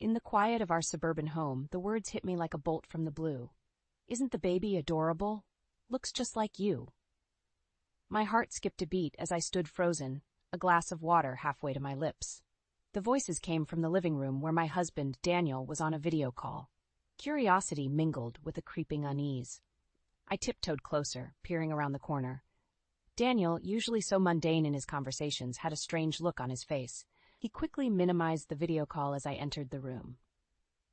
In the quiet of our suburban home, the words hit me like a bolt from the blue. Isn't the baby adorable? Looks just like you. My heart skipped a beat as I stood frozen, a glass of water halfway to my lips. The voices came from the living room where my husband, Daniel, was on a video call. Curiosity mingled with a creeping unease. I tiptoed closer, peering around the corner. Daniel, usually so mundane in his conversations, had a strange look on his face. He quickly minimized the video call as I entered the room.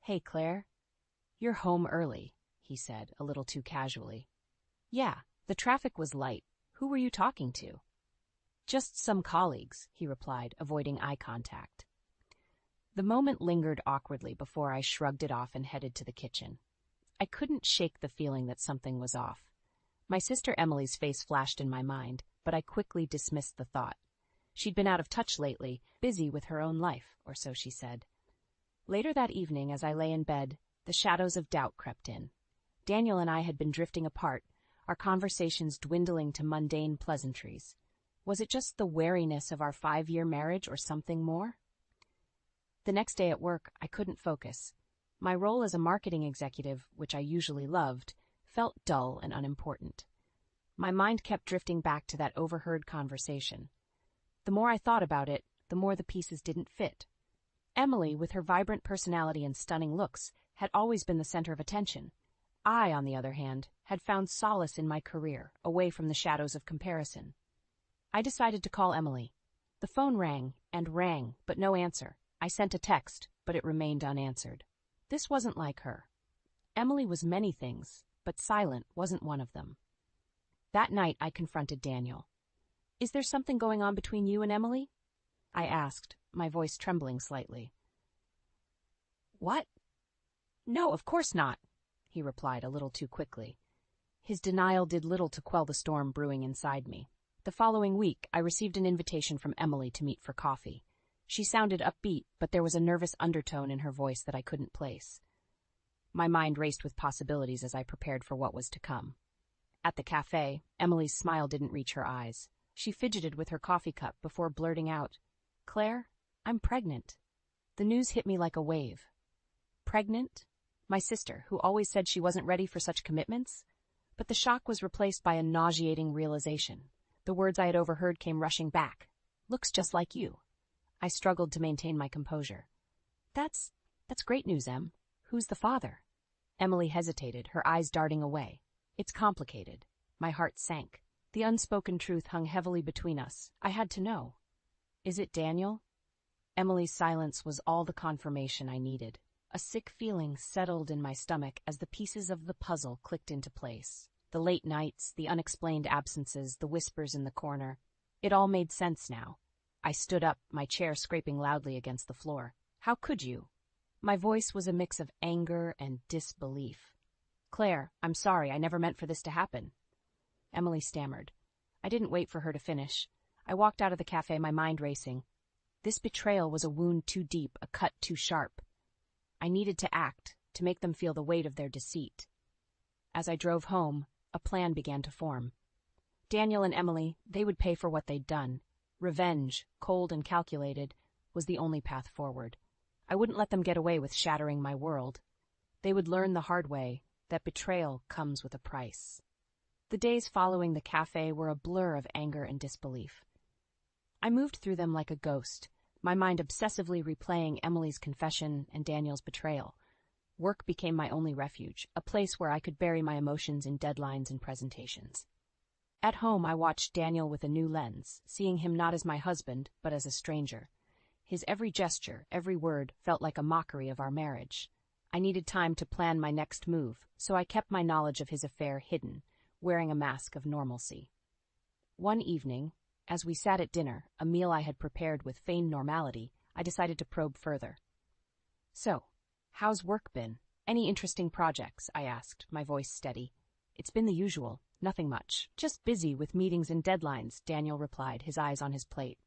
"Hey, Claire. You're home early," he said, a little too casually. "Yeah, the traffic was light. Who were you talking to?" "Just some colleagues," he replied, avoiding eye contact. The moment lingered awkwardly before I shrugged it off and headed to the kitchen. I couldn't shake the feeling that something was off. My sister Emily's face flashed in my mind, but I quickly dismissed the thought. She'd been out of touch lately, busy with her own life, or so she said. Later that evening, as I lay in bed, the shadows of doubt crept in. Daniel and I had been drifting apart, our conversations dwindling to mundane pleasantries. Was it just the wariness of our 5-year marriage or something more? The next day at work, I couldn't focus. My role as a marketing executive, which I usually loved, felt dull and unimportant. My mind kept drifting back to that overheard conversation. The more I thought about it, the more the pieces didn't fit. Emily, with her vibrant personality and stunning looks, had always been the center of attention. I, on the other hand, had found solace in my career, away from the shadows of comparison. I decided to call Emily. The phone rang, but no answer. I sent a text, but it remained unanswered. This wasn't like her. Emily was many things, but silent wasn't one of them. That night, I confronted Daniel. "Is there something going on between you and Emily?" I asked, my voice trembling slightly. "What? No, of course not," he replied a little too quickly. His denial did little to quell the storm brewing inside me. The following week, I received an invitation from Emily to meet for coffee. She sounded upbeat, but there was a nervous undertone in her voice that I couldn't place. My mind raced with possibilities as I prepared for what was to come. At the cafe, Emily's smile didn't reach her eyes. She fidgeted with her coffee cup before blurting out, "Claire, I'm pregnant." The news hit me like a wave. Pregnant? My sister, who always said she wasn't ready for such commitments? But the shock was replaced by a nauseating realization. The words I had overheard came rushing back. "Looks just like you." I struggled to maintain my composure. That's great news, Em. Who's the father?" Emily hesitated, her eyes darting away. "It's complicated." My heart sank. The unspoken truth hung heavily between us. I had to know. "Is it Daniel?" Emily's silence was all the confirmation I needed. A sick feeling settled in my stomach as the pieces of the puzzle clicked into place. The late nights, the unexplained absences, the whispers in the corner. It all made sense now. I stood up, my chair scraping loudly against the floor. "How could you?" My voice was a mix of anger and disbelief. "Claire, I'm sorry, I never meant for this to happen." Emily stammered. I didn't wait for her to finish. I walked out of the cafe, my mind racing. This betrayal was a wound too deep, a cut too sharp. I needed to act, to make them feel the weight of their deceit. As I drove home, a plan began to form. Daniel and Emily, they would pay for what they'd done. Revenge, cold and calculated, was the only path forward. I wouldn't let them get away with shattering my world. They would learn the hard way that betrayal comes with a price. The days following the cafe were a blur of anger and disbelief. I moved through them like a ghost, my mind obsessively replaying Emily's confession and Daniel's betrayal. Work became my only refuge, a place where I could bury my emotions in deadlines and presentations. At home, I watched Daniel with a new lens, seeing him not as my husband, but as a stranger. His every gesture, every word, felt like a mockery of our marriage. I needed time to plan my next move, so I kept my knowledge of his affair hidden, wearing a mask of normalcy. One evening, as we sat at dinner, a meal I had prepared with feigned normality, I decided to probe further. "So, how's work been? Any interesting projects?" I asked, my voice steady. "It's been the usual. Nothing much. Just busy with meetings and deadlines," Daniel replied, his eyes on his plate.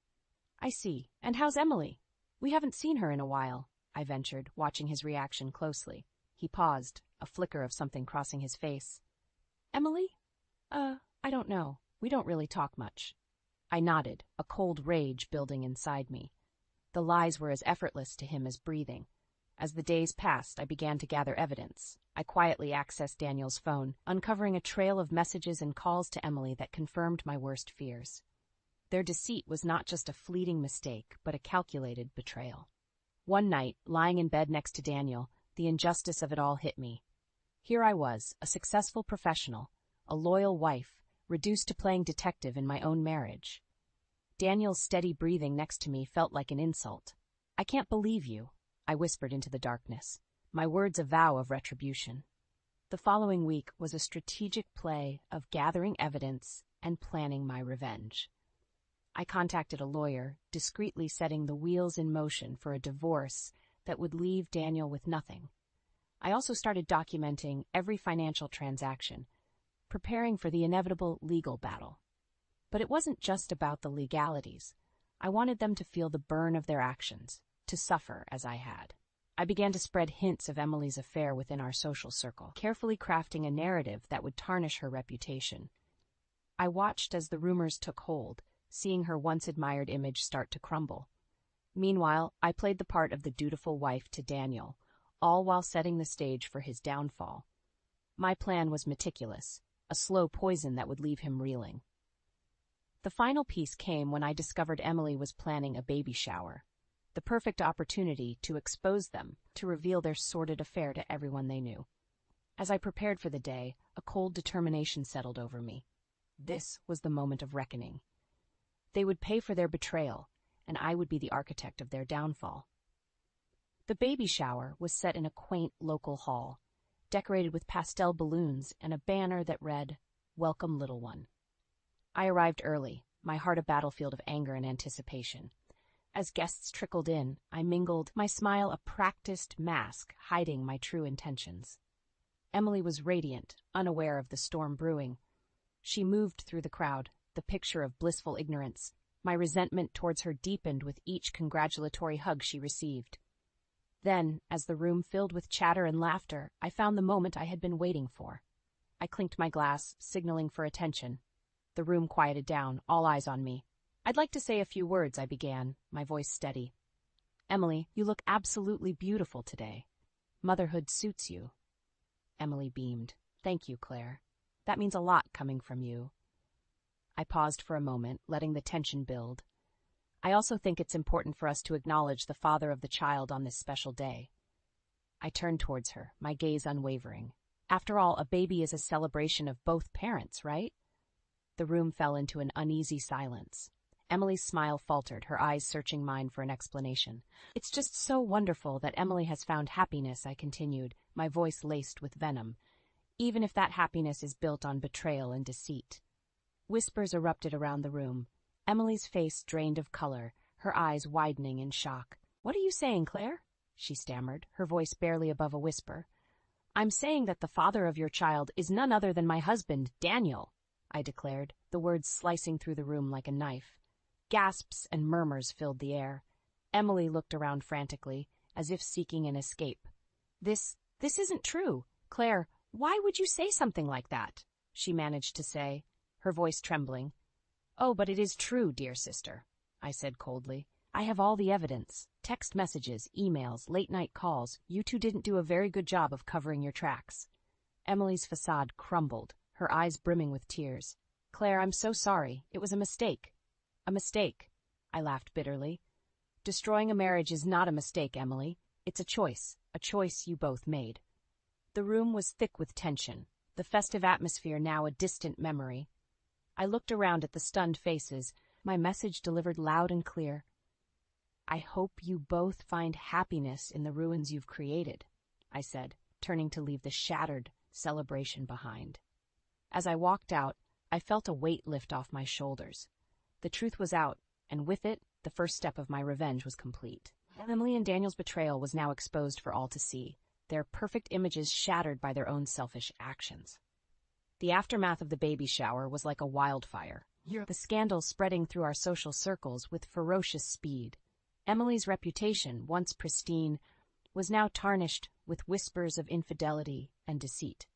"I see. And how's Emily? We haven't seen her in a while," I ventured, watching his reaction closely. He paused, a flicker of something crossing his face. "Emily? I don't know. We don't really talk much." I nodded, a cold rage building inside me. The lies were as effortless to him as breathing. As the days passed, I began to gather evidence. I quietly accessed Daniel's phone, uncovering a trail of messages and calls to Emily that confirmed my worst fears. Their deceit was not just a fleeting mistake, but a calculated betrayal. One night, lying in bed next to Daniel, the injustice of it all hit me. Here I was, a successful professional, a loyal wife, reduced to playing detective in my own marriage. Daniel's steady breathing next to me felt like an insult. "I can't believe you," I whispered into the darkness, my words a vow of retribution. The following week was a strategic play of gathering evidence and planning my revenge. I contacted a lawyer, discreetly setting the wheels in motion for a divorce that would leave Daniel with nothing. I also started documenting every financial transaction, preparing for the inevitable legal battle. But it wasn't just about the legalities. I wanted them to feel the burn of their actions, to suffer as I had. I began to spread hints of Emily's affair within our social circle, carefully crafting a narrative that would tarnish her reputation. I watched as the rumors took hold, seeing her once-admired image start to crumble. Meanwhile, I played the part of the dutiful wife to Daniel, all while setting the stage for his downfall. My plan was meticulous, a slow poison that would leave him reeling. The final piece came when I discovered Emily was planning a baby shower, the perfect opportunity to expose them, to reveal their sordid affair to everyone they knew. As I prepared for the day, a cold determination settled over me. This was the moment of reckoning. They would pay for their betrayal, and I would be the architect of their downfall. The baby shower was set in a quaint local hall, decorated with pastel balloons and a banner that read, "Welcome, little one." I arrived early, my heart a battlefield of anger and anticipation. As guests trickled in, I mingled, my smile a practiced mask hiding my true intentions. Emily was radiant, unaware of the storm brewing. She moved through the crowd, the picture of blissful ignorance. My resentment towards her deepened with each congratulatory hug she received. Then, as the room filled with chatter and laughter, I found the moment I had been waiting for. I clinked my glass, signaling for attention. The room quieted down, all eyes on me. "I'd like to say a few words," I began, my voice steady. "Emily, you look absolutely beautiful today. Motherhood suits you." Emily beamed. "Thank you, Claire. That means a lot coming from you." I paused for a moment, letting the tension build. "I also think it's important for us to acknowledge the father of the child on this special day." I turned towards her, my gaze unwavering. After all, a baby is a celebration of both parents, right? The room fell into an uneasy silence. Emily's smile faltered, her eyes searching mine for an explanation. "It's just so wonderful that Emily has found happiness," I continued, my voice laced with venom, "even if that happiness is built on betrayal and deceit." Whispers erupted around the room. Emily's face drained of color, her eyes widening in shock. "What are you saying, Claire?" she stammered, her voice barely above a whisper. "I'm saying that the father of your child is none other than my husband, Daniel," I declared, the words slicing through the room like a knife. Gasps and murmurs filled the air. Emily looked around frantically, as if seeking an escape. This isn't true. Claire, why would you say something like that?" she managed to say, her voice trembling. "Oh, but it is true, dear sister," I said coldly. "I have all the evidence. Text messages, emails, late-night calls. You two didn't do a very good job of covering your tracks." Emily's facade crumbled, her eyes brimming with tears. "Claire, I'm so sorry. It was a mistake." "A mistake?" I laughed bitterly. "Destroying a marriage is not a mistake, Emily. It's a choice you both made." The room was thick with tension, the festive atmosphere now a distant memory. I looked around at the stunned faces, my message delivered loud and clear. "I hope you both find happiness in the ruins you've created," I said, turning to leave the shattered celebration behind. As I walked out, I felt a weight lift off my shoulders. The truth was out, and with it, the first step of my revenge was complete. Emily and Daniel's betrayal was now exposed for all to see, their perfect images shattered by their own selfish actions. The aftermath of the baby shower was like a wildfire, the scandal spreading through our social circles with ferocious speed. Emily's reputation, once pristine, was now tarnished with whispers of infidelity and deceit.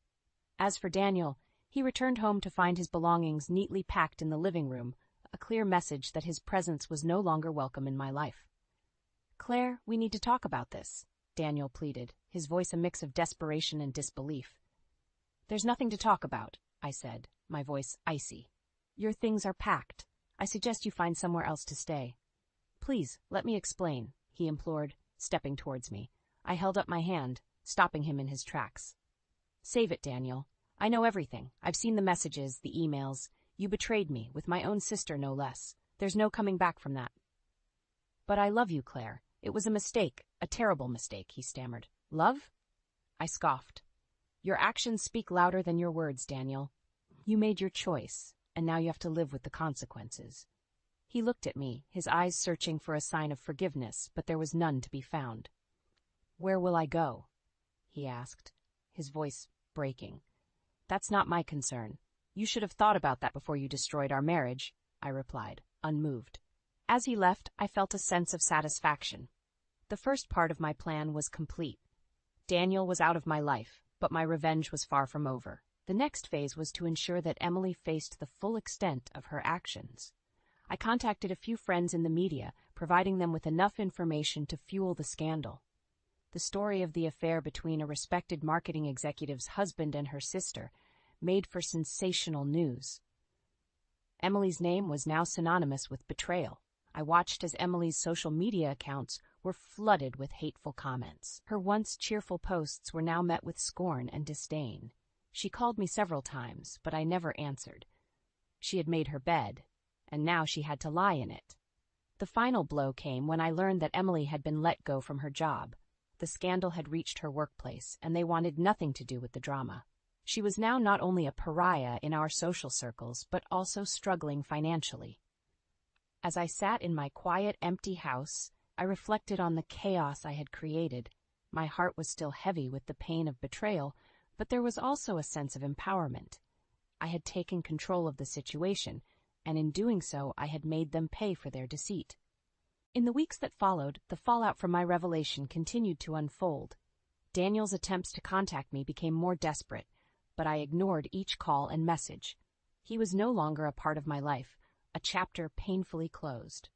As for Daniel, he returned home to find his belongings neatly packed in the living room, a clear message that his presence was no longer welcome in my life. "Claire, we need to talk about this." Daniel pleaded, his voice a mix of desperation and disbelief. "There's nothing to talk about," I said, my voice icy. "Your things are packed. I suggest you find somewhere else to stay." "Please, let me explain," he implored, stepping towards me. I held up my hand, stopping him in his tracks. "Save it, Daniel. I know everything. I've seen the messages, the emails. You betrayed me, with my own sister no less. There's no coming back from that." "But I love you, Claire. It was a mistake, a terrible mistake," he stammered. "Love?" I scoffed. "Your actions speak louder than your words, Daniel. You made your choice, and now you have to live with the consequences." He looked at me, his eyes searching for a sign of forgiveness, but there was none to be found. "Where will I go?" he asked, his voice breaking. "That's not my concern. You should have thought about that before you destroyed our marriage," I replied, unmoved. As he left, I felt a sense of satisfaction. The first part of my plan was complete. Daniel was out of my life, but my revenge was far from over. The next phase was to ensure that Emily faced the full extent of her actions. I contacted a few friends in the media, providing them with enough information to fuel the scandal. The story of the affair between a respected marketing executive's husband and her sister made for sensational news. Emily's name was now synonymous with betrayal. I watched as Emily's social media accounts were flooded with hateful comments. Her once cheerful posts were now met with scorn and disdain. She called me several times, but I never answered. She had made her bed, and now she had to lie in it. The final blow came when I learned that Emily had been let go from her job. The scandal had reached her workplace, and they wanted nothing to do with the drama. She was now not only a pariah in our social circles, but also struggling financially. As I sat in my quiet, empty house, I reflected on the chaos I had created. My heart was still heavy with the pain of betrayal, but there was also a sense of empowerment. I had taken control of the situation, and in doing so, I had made them pay for their deceit. In the weeks that followed, the fallout from my revelation continued to unfold. Daniel's attempts to contact me became more desperate, but I ignored each call and message. He was no longer a part of my life, a chapter painfully closed.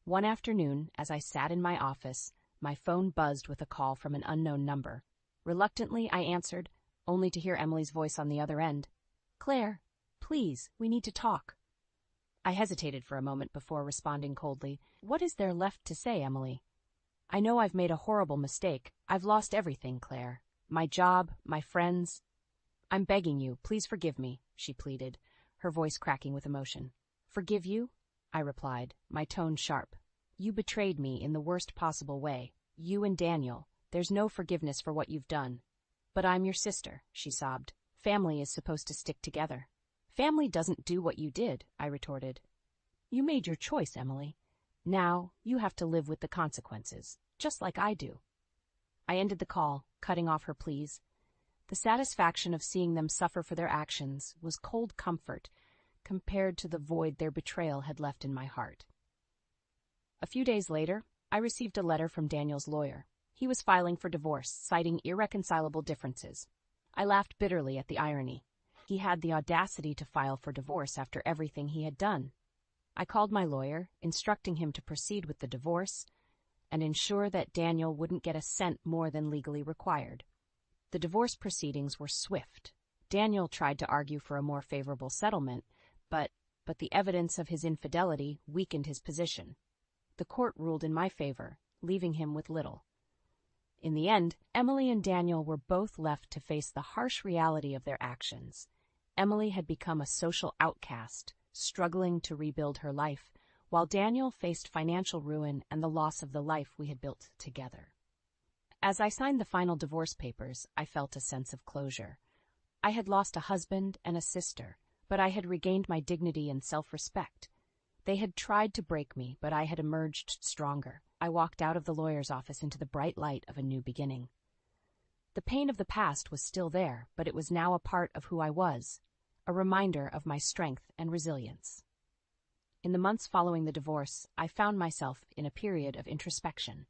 One afternoon, as I sat in my office, my phone buzzed with a call from an unknown number. Reluctantly, I answered, only to hear Emily's voice on the other end. "Claire, please, we need to talk." I hesitated for a moment before responding coldly. "What is there left to say, Emily?" "I know I've made a horrible mistake. I've lost everything, Claire. My job, my friends. I'm begging you, please forgive me," she pleaded, her voice cracking with emotion. "Forgive you?" I replied, my tone sharp. "You betrayed me in the worst possible way. You and Daniel. There's no forgiveness for what you've done." "But I'm your sister," she sobbed. "Family is supposed to stick together." "Family doesn't do what you did," I retorted. "You made your choice, Emily. Now you have to live with the consequences, just like I do." I ended the call, cutting off her pleas. The satisfaction of seeing them suffer for their actions was cold comfort compared to the void their betrayal had left in my heart. A few days later, I received a letter from Daniel's lawyer. He was filing for divorce, citing irreconcilable differences. I laughed bitterly at the irony. He had the audacity to file for divorce after everything he had done. I called my lawyer, instructing him to proceed with the divorce and ensure that Daniel wouldn't get a cent more than legally required. The divorce proceedings were swift. Daniel tried to argue for a more favorable settlement, but the evidence of his infidelity weakened his position. The court ruled in my favor, leaving him with little. In the end, Emily and Daniel were both left to face the harsh reality of their actions. Emily had become a social outcast, struggling to rebuild her life, while Daniel faced financial ruin and the loss of the life we had built together. As I signed the final divorce papers, I felt a sense of closure. I had lost a husband and a sister, but I had regained my dignity and self-respect. They had tried to break me, but I had emerged stronger. I walked out of the lawyer's office into the bright light of a new beginning. The pain of the past was still there, but it was now a part of who I was, a reminder of my strength and resilience. In the months following the divorce, I found myself in a period of introspection.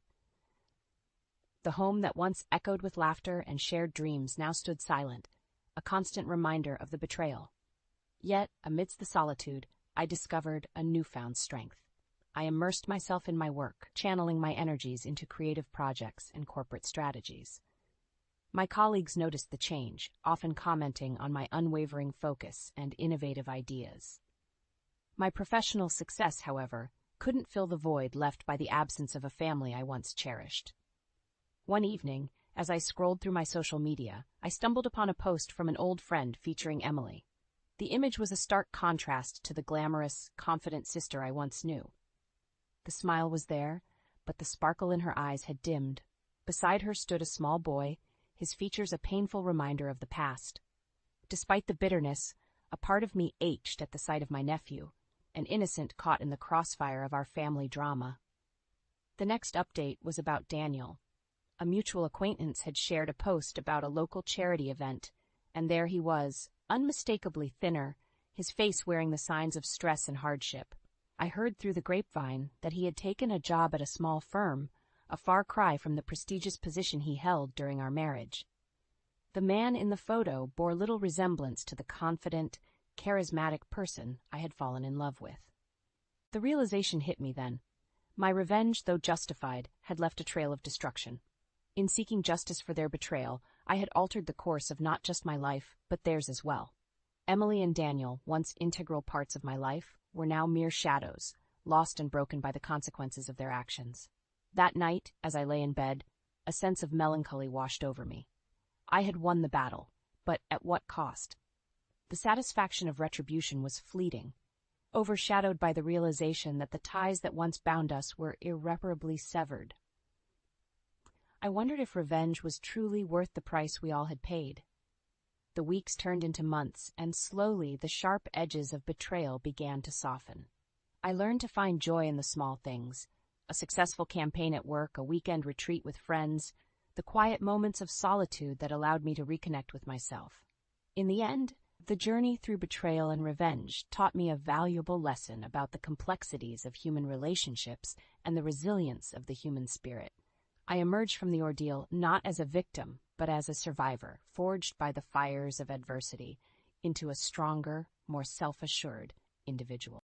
The home that once echoed with laughter and shared dreams now stood silent, a constant reminder of the betrayal. Yet, amidst the solitude, I discovered a newfound strength. I immersed myself in my work, channeling my energies into creative projects and corporate strategies. My colleagues noticed the change, often commenting on my unwavering focus and innovative ideas. My professional success, however, couldn't fill the void left by the absence of a family I once cherished. One evening, as I scrolled through my social media, I stumbled upon a post from an old friend featuring Emily. The image was a stark contrast to the glamorous, confident sister I once knew. The smile was there, but the sparkle in her eyes had dimmed. Beside her stood a small boy, his features a painful reminder of the past. Despite the bitterness, a part of me ached at the sight of my nephew, an innocent caught in the crossfire of our family drama. The next update was about Daniel. A mutual acquaintance had shared a post about a local charity event, and there he was, unmistakably thinner, his face wearing the signs of stress and hardship. I heard through the grapevine that he had taken a job at a small firm, a far cry from the prestigious position he held during our marriage. The man in the photo bore little resemblance to the confident, charismatic person I had fallen in love with. The realization hit me then. My revenge, though justified, had left a trail of destruction. In seeking justice for their betrayal, I had altered the course of not just my life, but theirs as well. Emily and Daniel, once integral parts of my life, were now mere shadows, lost and broken by the consequences of their actions. That night, as I lay in bed, a sense of melancholy washed over me. I had won the battle, but at what cost? The satisfaction of retribution was fleeting, overshadowed by the realization that the ties that once bound us were irreparably severed. I wondered if revenge was truly worth the price we all had paid. The weeks turned into months, and slowly the sharp edges of betrayal began to soften. I learned to find joy in the small things: a successful campaign at work, a weekend retreat with friends, the quiet moments of solitude that allowed me to reconnect with myself. In the end, the journey through betrayal and revenge taught me a valuable lesson about the complexities of human relationships and the resilience of the human spirit. I emerged from the ordeal not as a victim, but as a survivor, forged by the fires of adversity into a stronger, more self-assured individual.